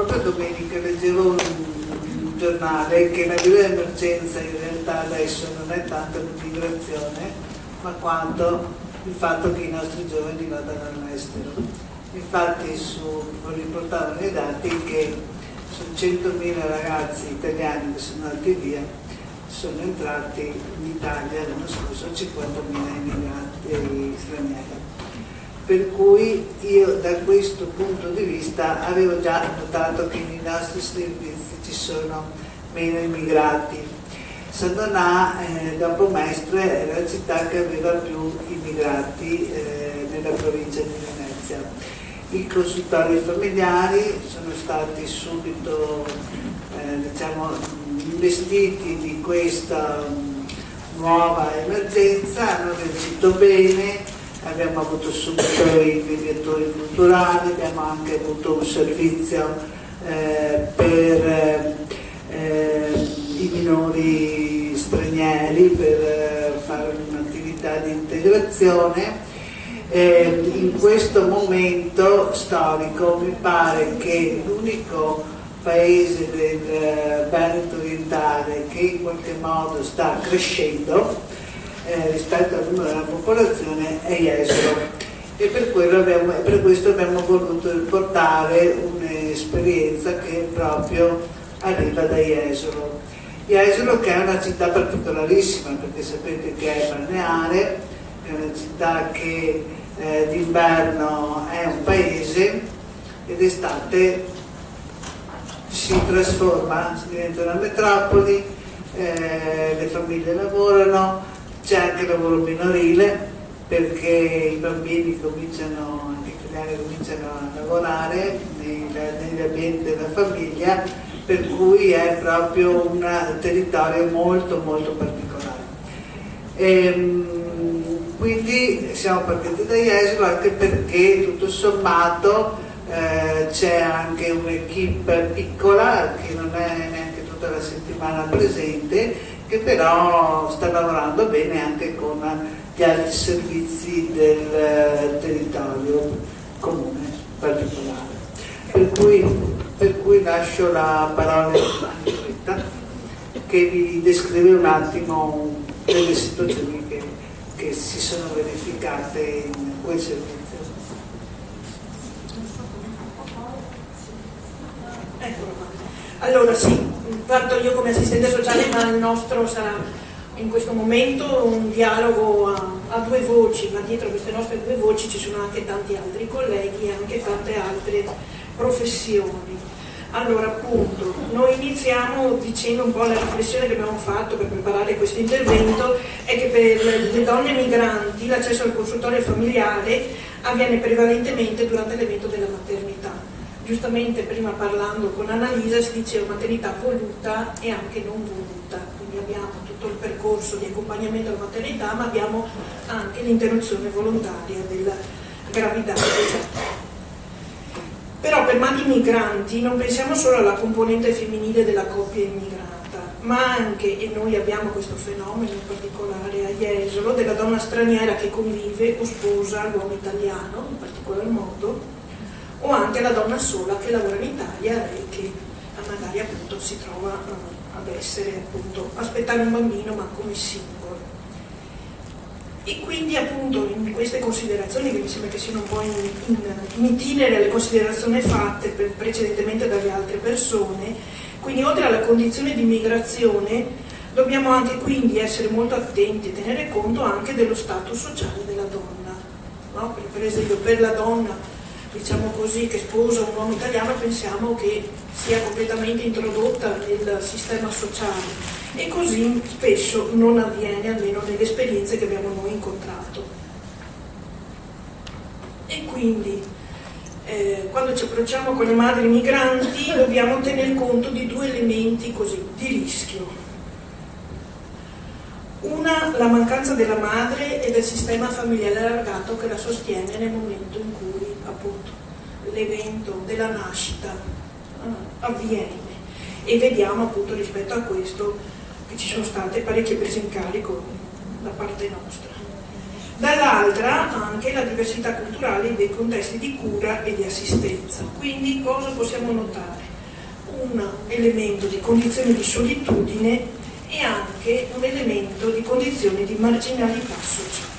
Proprio domenica leggevo un giornale che la vera emergenza in realtà adesso non è tanto l'immigrazione, ma quanto il fatto che i nostri giovani vadano all'estero. Infatti riportavano i dati che su 100.000 ragazzi italiani che sono andati via, sono entrati in Italia l'anno scorso 50.000 immigrati stranieri. Per cui io da questo punto di vista avevo già notato che nei nostri servizi ci sono meno immigrati. Sandonà, dopo Mestre, era la città che aveva più immigrati nella provincia di Venezia. I consultori familiari sono stati subito investiti di questa nuova emergenza, hanno reagito bene. Abbiamo avuto subito i mediatori culturali, abbiamo anche avuto un servizio per i minori stranieri per fare un'attività di integrazione. In questo momento storico mi pare che l'unico paese del Veneto orientale che in qualche modo sta crescendo rispetto al numero della popolazione è Jesolo, e per questo abbiamo voluto riportare un'esperienza che proprio arriva da Jesolo. Jesolo, che è una città particolarissima, perché sapete che è balneare, è una città che d'inverno è un paese e d'estate si trasforma, si diventa una metropoli, le famiglie lavorano. C'è anche lavoro minorile perché i bambini cominciano, anche gli italiani cominciano a lavorare negli ambienti della famiglia, per cui è proprio un territorio molto molto particolare. Quindi siamo partiti da Jesolo anche perché tutto sommato c'è anche un'equipe piccola che non è neanche tutta la settimana presente, che però sta lavorando bene anche con gli altri servizi del territorio comune particolare. Per cui lascio la parola a Nicoletta, che vi descrive un attimo delle situazioni che si sono verificate in quel servizio. Eccolo qua. Allora sì, parto io come assistente sociale, ma il nostro sarà in questo momento un dialogo a due voci, ma dietro queste nostre due voci ci sono anche tanti altri colleghi e anche tante altre professioni. Allora appunto, noi iniziamo dicendo un po' la riflessione che abbiamo fatto per preparare questo intervento, è che per le donne migranti l'accesso al consultorio familiare avviene prevalentemente durante l'evento della maternità. Giustamente prima parlando con Annalisa si diceva maternità voluta e anche non voluta, quindi abbiamo tutto il percorso di accompagnamento alla maternità, ma abbiamo anche l'interruzione volontaria della gravidanza. Però per madri migranti non pensiamo solo alla componente femminile della coppia immigrata, ma anche, e noi abbiamo questo fenomeno in particolare a Jesolo, della donna straniera che convive o sposa l'uomo italiano, in particolar modo, o anche la donna sola che lavora in Italia e che magari appunto si trova ad essere appunto aspettare un bambino ma come singolo. E quindi appunto in queste considerazioni, che mi sembra che siano un po' in itinere alle considerazioni fatte precedentemente dalle altre persone, quindi oltre alla condizione di immigrazione dobbiamo anche quindi essere molto attenti e tenere conto anche dello status sociale della donna, no? Per esempio per la donna, diciamo così, che sposa un uomo italiano, pensiamo che sia completamente introdotta nel sistema sociale, e così spesso non avviene, almeno nelle esperienze che abbiamo noi incontrato. E quindi quando ci approcciamo con le madri migranti dobbiamo tener conto di due elementi così di rischio. Una, la mancanza della madre e del sistema familiare allargato che la sostiene nel momento in cui appunto l'evento della nascita avviene, e vediamo appunto rispetto a questo che ci sono state parecchie prese in carico da parte nostra. Dall'altra anche la diversità culturale dei contesti di cura e di assistenza. Quindi cosa possiamo notare? un elemento di condizione di solitudine e anche un elemento di condizione di marginalità sociale.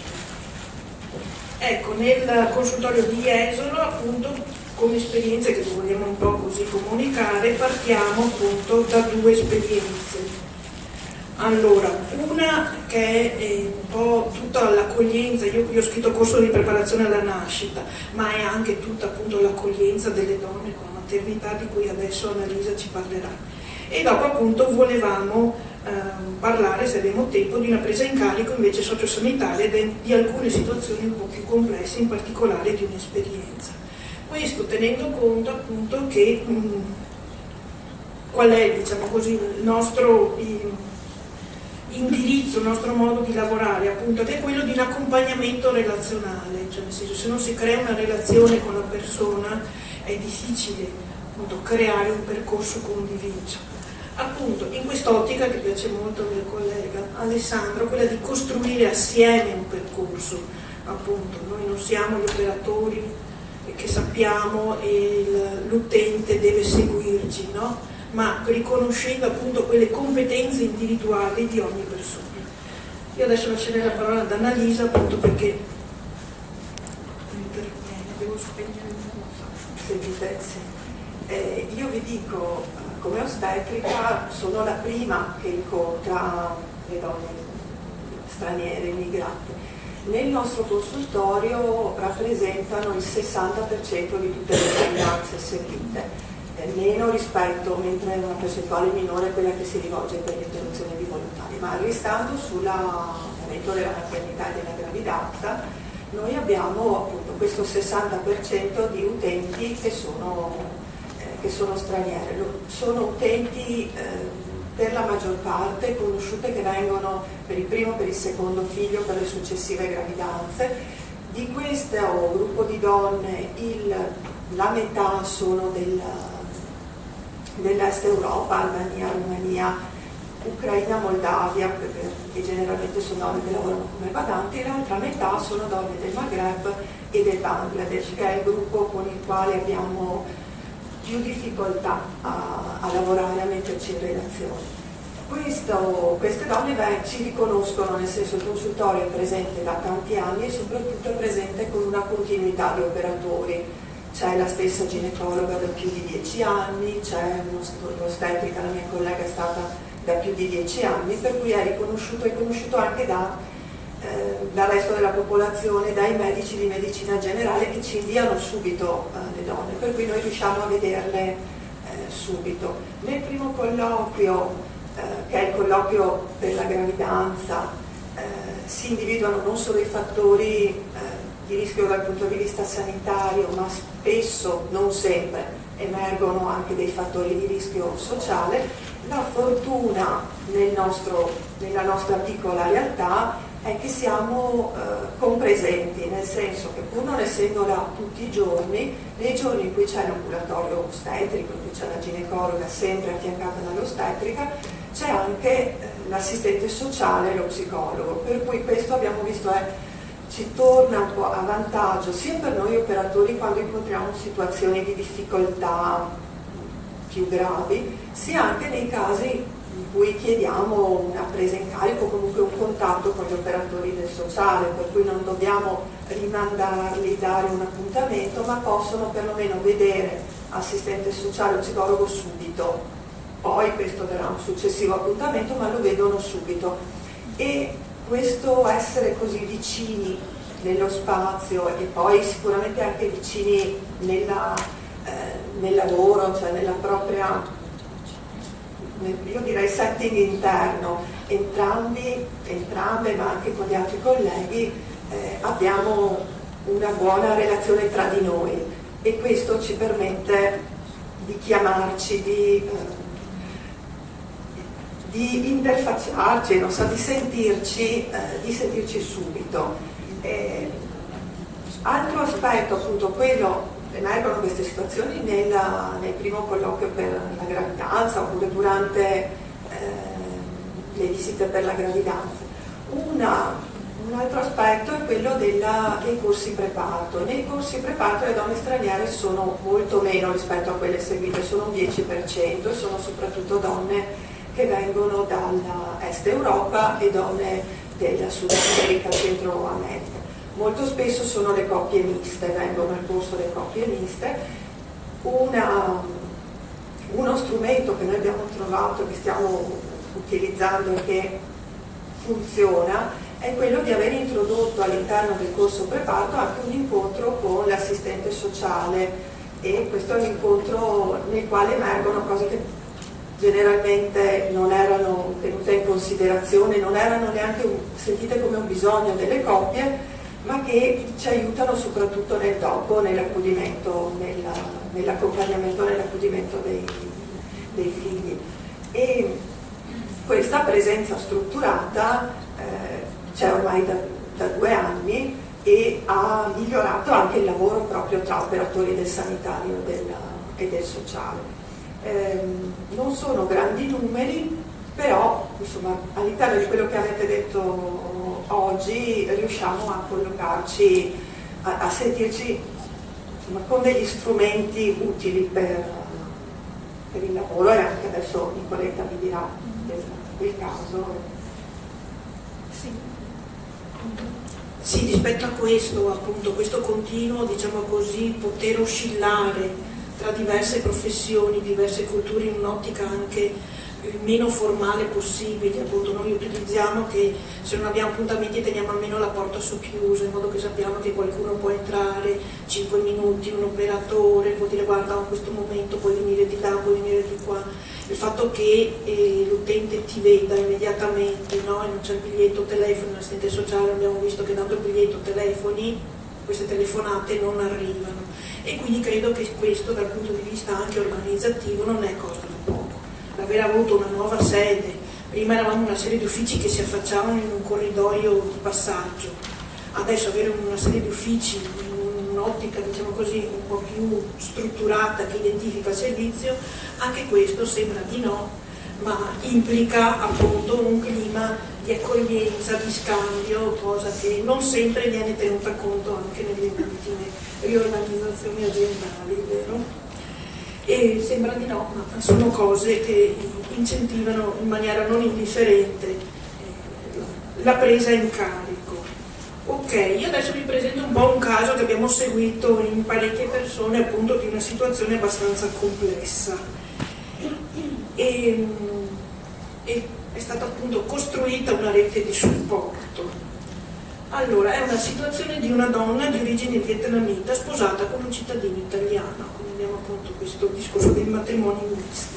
Ecco, nel consultorio di Jesolo, appunto, come esperienze che vogliamo un po' così comunicare, partiamo appunto da due esperienze. Allora, una che è un po' tutta l'accoglienza, io ho scritto corso di preparazione alla nascita, ma è anche tutta appunto l'accoglienza delle donne con la maternità di cui adesso Annalisa ci parlerà. E dopo appunto volevamo parlare, se abbiamo tempo, di una presa in carico invece sociosanitaria di alcune situazioni un po' più complesse, in particolare di un'esperienza. Questo tenendo conto appunto che qual è, diciamo così, il nostro indirizzo, il nostro modo di lavorare, appunto, che è quello di un accompagnamento relazionale, cioè nel senso, se non si crea una relazione con la persona è difficile appunto creare un percorso condiviso. Appunto, in quest'ottica che piace molto al mio collega Alessandro, quella di costruire assieme un percorso, appunto, noi non siamo gli operatori che sappiamo e l'utente deve seguirci, no? Ma riconoscendo appunto quelle competenze individuali di ogni persona. Io adesso lascerei la parola ad Annalisa, appunto, perché devo spegnere il sì. Io vi dico, come ostetrica sono la prima che incontra le donne straniere, immigrate. Nel nostro consultorio rappresentano il 60% di tutte le gravidanze seguite, meno rispetto, mentre una percentuale minore è quella che si rivolge per l'interruzione di volontari. Ma restando sull'aumento della maternità e della gravidanza, noi abbiamo appunto questo 60% di utenti che sono straniere. Sono utenti per la maggior parte conosciute che vengono per il primo, per il secondo figlio, per le successive gravidanze. Di questo gruppo di donne la metà sono dell'est Europa, Albania, Romania, Ucraina, Moldavia, che generalmente sono donne che lavorano come badanti, e l'altra metà sono donne del Maghreb e del Bangladesh, che è il gruppo con il quale abbiamo più difficoltà a lavorare, a metterci in relazione. Queste donne ci riconoscono, nel senso il consultorio è presente da tanti anni e soprattutto è presente con una continuità di operatori. C'è la stessa ginecologa da più di 10 anni, c'è un'ostetrica, la mia collega è stata da più di 10 anni, per cui è conosciuto anche dal resto della popolazione, dai medici di medicina generale che ci inviano subito le donne, per cui noi riusciamo a vederle subito. Nel primo colloquio, che è il colloquio per la gravidanza, si individuano non solo i fattori di rischio dal punto di vista sanitario, ma spesso, non sempre, emergono anche dei fattori di rischio sociale. La fortuna nella nostra piccola realtà è che siamo compresenti, nel senso che pur non essendo là tutti i giorni, nei giorni in cui c'è l'ambulatorio ostetrico, in cui c'è la ginecologa sempre affiancata dall'ostetrica, c'è anche l'assistente sociale e lo psicologo, per cui questo abbiamo visto ci torna un po' a vantaggio sia per noi operatori quando incontriamo situazioni di difficoltà più gravi, sia anche nei casi in cui chiediamo una presa in carico o comunque un contatto con gli operatori del sociale, per cui non dobbiamo rimandarli, dare un appuntamento, ma possono perlomeno vedere assistente sociale o psicologo subito. Poi questo verrà un successivo appuntamento, ma lo vedono subito. E questo essere così vicini nello spazio e poi sicuramente anche vicini nel lavoro, cioè nella propria, io direi setting interno, entrambe, ma anche con gli altri colleghi, abbiamo una buona relazione tra di noi e questo ci permette di chiamarci, di interfacciarci, non so, di sentirci subito. Altro aspetto, appunto, quello, emergono queste situazioni nel primo colloquio per la gravidanza oppure durante le visite per la gravidanza. Un Un altro aspetto è quello dei corsi preparto. Nei corsi preparto le donne straniere sono molto meno rispetto a quelle seguite, sono un 10% e sono soprattutto donne che vengono dall'Est Europa e donne del Sud America, Centro America. Molto spesso sono le coppie miste, vengono al corso le coppie miste. Uno strumento che noi abbiamo trovato, che stiamo utilizzando e che funziona, è quello di aver introdotto all'interno del corso preparto anche un incontro con l'assistente sociale, e questo è un incontro nel quale emergono cose che generalmente non erano tenute in considerazione, non erano neanche sentite come un bisogno delle coppie, ma che ci aiutano soprattutto nel dopo, nell'accudimento, nell'accompagnamento, nell'accudimento dei figli. E questa presenza strutturata c'è ormai da 2 anni e ha migliorato anche il lavoro proprio tra operatori del sanitario e del sociale. Non sono grandi numeri, però insomma, all'interno di quello che avete detto oggi riusciamo a collocarci, a sentirci insomma, con degli strumenti utili per il lavoro, e anche adesso Nicoletta vi dirà del caso. Sì, rispetto a questo, appunto, questo continuo, diciamo così, poter oscillare tra diverse professioni, diverse culture in un'ottica anche il meno formale possibile. Appunto noi utilizziamo che se non abbiamo appuntamenti teniamo almeno la porta socchiusa, in modo che sappiamo che qualcuno può entrare 5 minuti, un operatore può dire guarda in questo momento puoi venire di là, puoi venire di qua. Il fatto che l'utente ti veda immediatamente, no? E non c'è il biglietto telefono, l'assistente sociale abbiamo visto che dando il biglietto telefoni, queste telefonate non arrivano, e quindi credo che questo dal punto di vista anche organizzativo non è cosa da poco. L'aver avuto una nuova sede, prima eravamo una serie di uffici che si affacciavano in un corridoio di passaggio, adesso avere una serie di uffici in un'ottica diciamo così un po' più strutturata che identifica il servizio, anche questo sembra di no, ma implica appunto un clima di accoglienza, di scambio, cosa che non sempre viene tenuta conto anche nelle ultime riorganizzazioni aziendali, vero? E sembra di no, ma sono cose che incentivano in maniera non indifferente la presa in carico. Ok, io adesso vi presento un po' un caso che abbiamo seguito in parecchie persone, appunto di una situazione abbastanza complessa. E è stata appunto costruita una rete di supporto. Allora, è una situazione di una donna di origine vietnamita sposata con un cittadino italiano, quindi abbiamo appunto questo discorso dei matrimoni misti,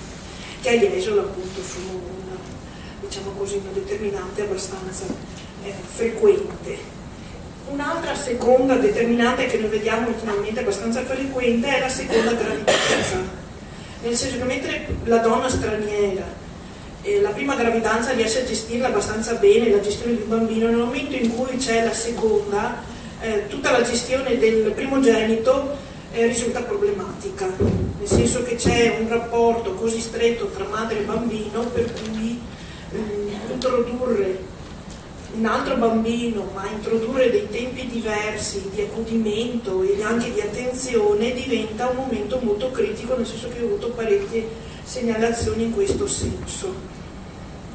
che a Jesolo appunto sono una, diciamo così, una determinante abbastanza frequente. Un'altra seconda determinante che noi vediamo ultimamente abbastanza frequente è la seconda gravidanza, nel senso che mentre la donna straniera la prima gravidanza riesce a gestirla abbastanza bene, la gestione di un bambino, nel momento in cui c'è la seconda, tutta la gestione del primogenito risulta problematica, nel senso che c'è un rapporto così stretto tra madre e bambino per cui introdurre un altro bambino, ma introdurre dei tempi diversi di accudimento e anche di attenzione diventa un momento molto critico, nel senso che ho avuto parecchie segnalazioni in questo senso.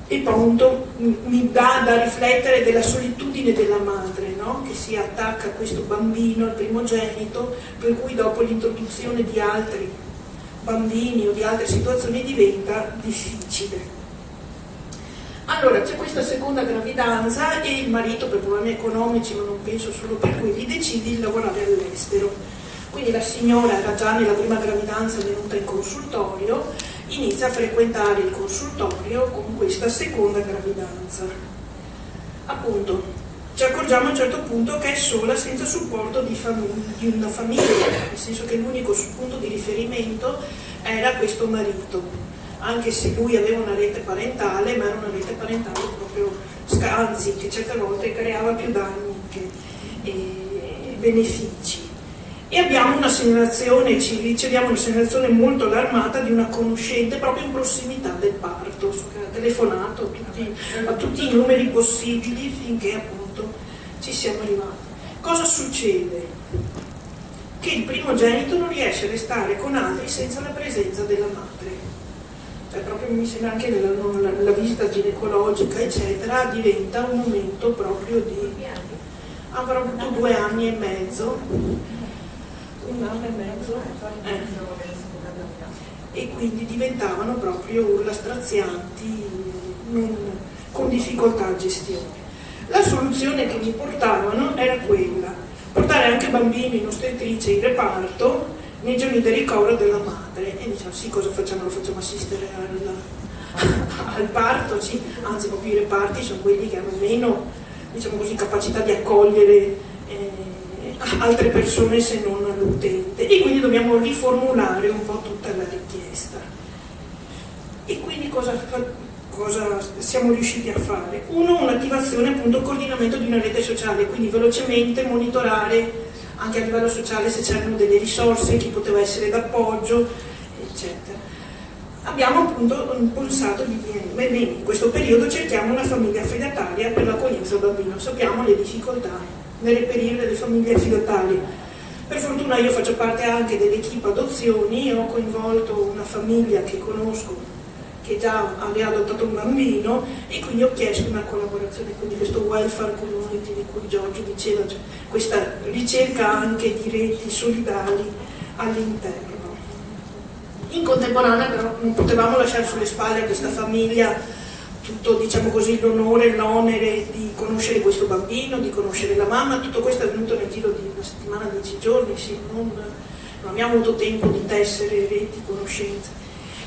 E appunto mi dà da riflettere della solitudine della madre, no? Che si attacca a questo bambino, al primogenito, per cui dopo l'introduzione di altri bambini o di altre situazioni diventa difficile. Allora c'è questa seconda gravidanza e il marito, per problemi economici, ma non penso solo per quelli, decide di lavorare all'estero. Quindi la signora era già nella prima gravidanza venuta in consultorio, inizia a frequentare il consultorio con questa seconda gravidanza. Appunto, ci accorgiamo a un certo punto che è sola, senza supporto di una famiglia, nel senso che l'unico punto di riferimento era questo marito, anche se lui aveva una rete parentale, ma era una rete parentale proprio anzi, che certe volte creava più danni che benefici. E abbiamo una segnalazione, ci riceviamo una segnalazione molto allarmata di una conoscente proprio in prossimità del parto, che ha telefonato a tutti i numeri possibili finché appunto ci siamo arrivati. Cosa succede? Che il primogenito non riesce a restare con altri senza la presenza della madre. Cioè proprio mi sembra anche la visita ginecologica eccetera diventa un momento proprio di... avrò avuto 2 anni e mezzo, 1 anno e mezzo, e quindi diventavano proprio urla strazianti con difficoltà a gestione. La soluzione che mi portavano era quella: portare anche bambini in ostetricia in reparto nei giorni del ricovero della madre, e diciamo sì, cosa facciamo? Lo facciamo assistere al parto? Sì, anzi proprio i reparti sono quelli che hanno meno, diciamo così, capacità di accogliere altre persone se non l'utente, e quindi dobbiamo riformulare un po' tutta la richiesta. E quindi cosa siamo riusciti a fare? Un'attivazione, appunto, coordinamento di una rete sociale, quindi velocemente monitorare anche a livello sociale se c'erano delle risorse, chi poteva essere d'appoggio, eccetera. Abbiamo appunto impulsato l'IPM. Bene, in questo periodo cerchiamo una famiglia affidataria per l'accoglienza del bambino. Sappiamo le difficoltà nel reperire le famiglie affidatarie. Per fortuna io faccio parte anche dell'equipe adozioni e ho coinvolto una famiglia che conosco che già aveva adottato un bambino, e quindi ho chiesto una collaborazione, quindi questo welfare community di cui Giorgio diceva, cioè questa ricerca anche di reti solidali all'interno. In contemporanea però non potevamo lasciare sulle spalle a questa famiglia tutto, diciamo così, l'onore, l'onere di conoscere questo bambino, di conoscere la mamma. Tutto questo è avvenuto nel giro di una settimana, 10 giorni, sì, non abbiamo avuto tempo di tessere reti, conoscenze.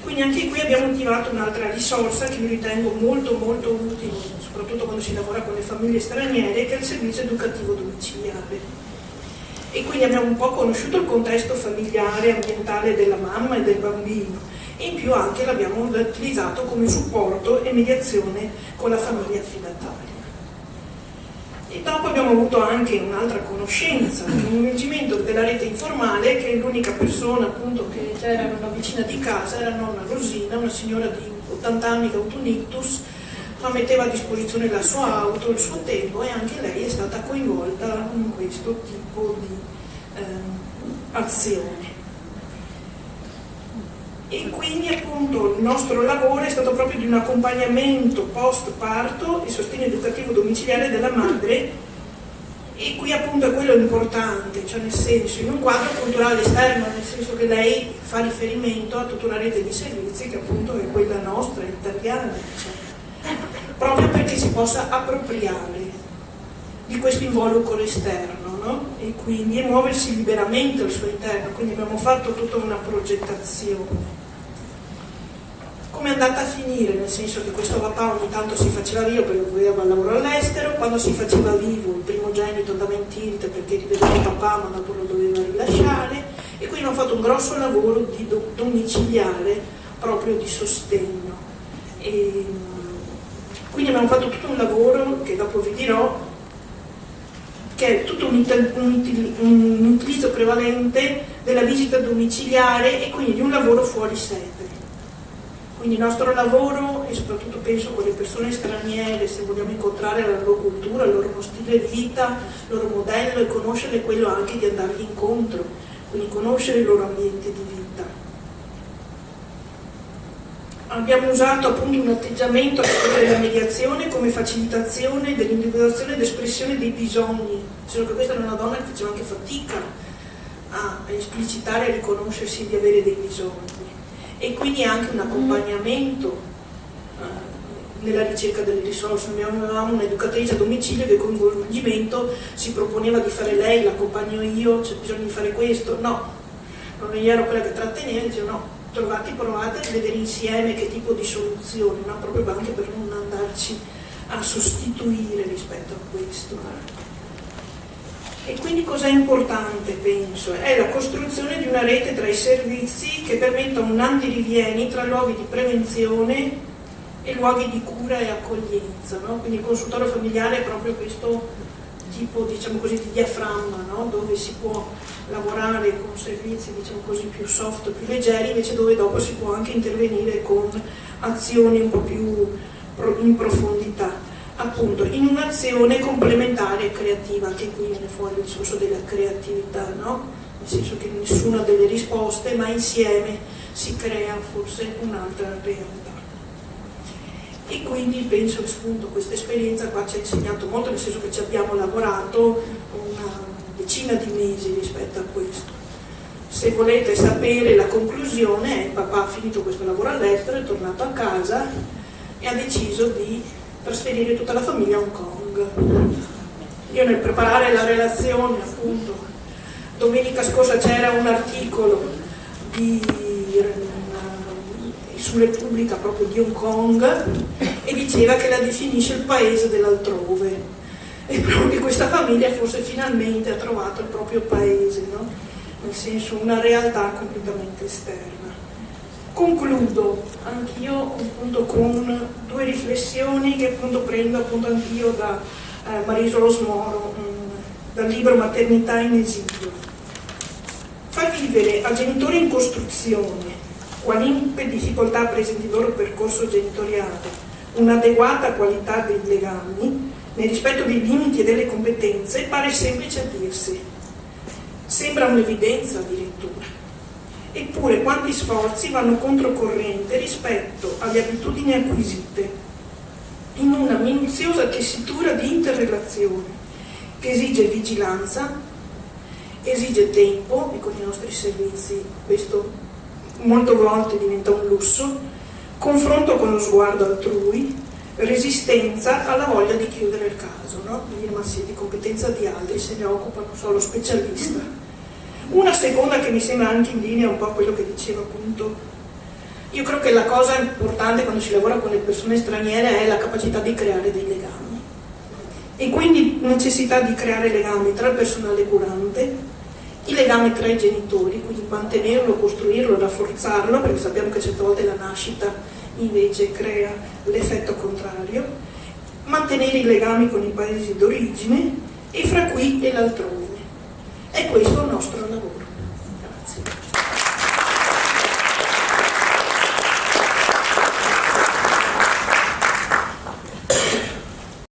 Quindi anche qui abbiamo attivato un'altra risorsa che io ritengo molto molto utile, soprattutto quando si lavora con le famiglie straniere, che è il servizio educativo domiciliare. E quindi abbiamo un po' conosciuto il contesto familiare, ambientale della mamma e del bambino, e in più anche l'abbiamo utilizzato come supporto e mediazione con la famiglia affidataria. E dopo abbiamo avuto anche un'altra conoscenza, un coinvolgimento della rete informale, che l'unica persona appunto che c'era una vicina di casa era nonna Rosina, una signora di 80 anni che ha avuto un ictus, ma metteva a disposizione la sua auto, il suo tempo, e anche lei è stata coinvolta in questo tipo di azione. E quindi appunto il nostro lavoro è stato proprio di un accompagnamento post parto e sostegno educativo domiciliare della madre, e qui appunto è quello importante, cioè nel senso, in un quadro culturale esterno, nel senso che lei fa riferimento a tutta una rete di servizi che appunto è quella nostra, italiana, cioè, proprio perché si possa appropriare di questo involucro esterno, no? E quindi muoversi liberamente al suo interno. Quindi abbiamo fatto tutta una progettazione. Come è andata a finire? Nel senso che questo papà ogni tanto si faceva vivo perché voleva il lavoro all'estero, quando si faceva vivo il primogenito andava in tilt perché rivedeva il papà ma dopo lo doveva rilasciare, e quindi hanno fatto un grosso lavoro di domiciliare, proprio di sostegno. E quindi abbiamo fatto tutto un lavoro che dopo vi dirò, che è tutto un utilizzo prevalente della visita domiciliare e quindi di un lavoro fuori sede. Quindi il nostro lavoro, e soprattutto penso con le persone straniere, se vogliamo incontrare la loro cultura, il loro stile di vita, il loro modello, e conoscere quello anche di andargli incontro, quindi conoscere il loro ambiente di vita. Abbiamo usato appunto un atteggiamento della mediazione come facilitazione dell'individuazione ed espressione dei bisogni, solo che questa era una donna che faceva anche fatica a esplicitare e a riconoscersi di avere dei bisogni, e quindi anche un accompagnamento nella ricerca delle risorse. Noi avevamo un'educatrice a domicilio che con coinvolgimento si proponeva di fare lei, l'accompagno io, c'è bisogno di fare questo, no, non io ero quella che tratteneva, dicevo no, provate a vedere insieme che tipo di soluzione, no? Proprio anche per non andarci a sostituire rispetto a questo. E quindi cos'è importante, penso? È la costruzione di una rete tra i servizi che permetta un andirivieni tra luoghi di prevenzione e luoghi di cura e accoglienza, no? Quindi il consultorio familiare è proprio questo tipo, diciamo così, di diaframma, no? Dove si può lavorare con servizi, diciamo così, più soft, più leggeri, invece dove dopo si può anche intervenire con azioni un po' più in profondità. appunto in un'azione complementare e creativa. Anche qui viene fuori il discorso della creatività, no? Nel senso che nessuna delle risposte, ma insieme si crea forse un'altra realtà. E quindi penso che appunto questa esperienza qua ci ha insegnato molto, nel senso che ci abbiamo lavorato una decina di mesi rispetto a questo. Se volete sapere la conclusione, papà ha finito questo lavoro all'estero, è tornato a casa e ha deciso di trasferire tutta la famiglia a Hong Kong. Io nel preparare la relazione, appunto, domenica scorsa c'era un articolo su Repubblica proprio di Hong Kong e diceva che la definisce il paese dell'altrove, e proprio che questa famiglia forse finalmente ha trovato il proprio paese, no? Nel senso una realtà completamente esterna. Concludo anch'io appunto con due riflessioni che appunto prendo appunto anch'io da Marisol Osmoro, dal libro Maternità in esilio. Far vivere a genitori in costruzione, qualunque difficoltà presenti il loro percorso genitoriale, un'adeguata qualità dei legami, nel rispetto dei limiti e delle competenze, pare semplice a dirsi. Sembra un'evidenza addirittura. Eppure quanti sforzi vanno controcorrente rispetto alle abitudini acquisite, in una minuziosa tessitura di interrelazione che esige vigilanza, esige tempo, e con i nostri servizi questo molte volte diventa un lusso, confronto con lo sguardo altrui, resistenza alla voglia di chiudere il caso, no? Dire ma sì, di competenza di altri, se ne occupa non so lo specialista. Una seconda che mi sembra anche in linea un po' quello che diceva appunto, io credo che la cosa importante quando si lavora con le persone straniere è la capacità di creare dei legami, e quindi necessità di creare legami tra il personale curante, il legame tra i genitori, quindi mantenerlo, costruirlo, rafforzarlo, perché sappiamo che certe volte la nascita invece crea l'effetto contrario, mantenere i legami con i paesi d'origine e fra qui e l'altrove. È questo il nostro lavoro.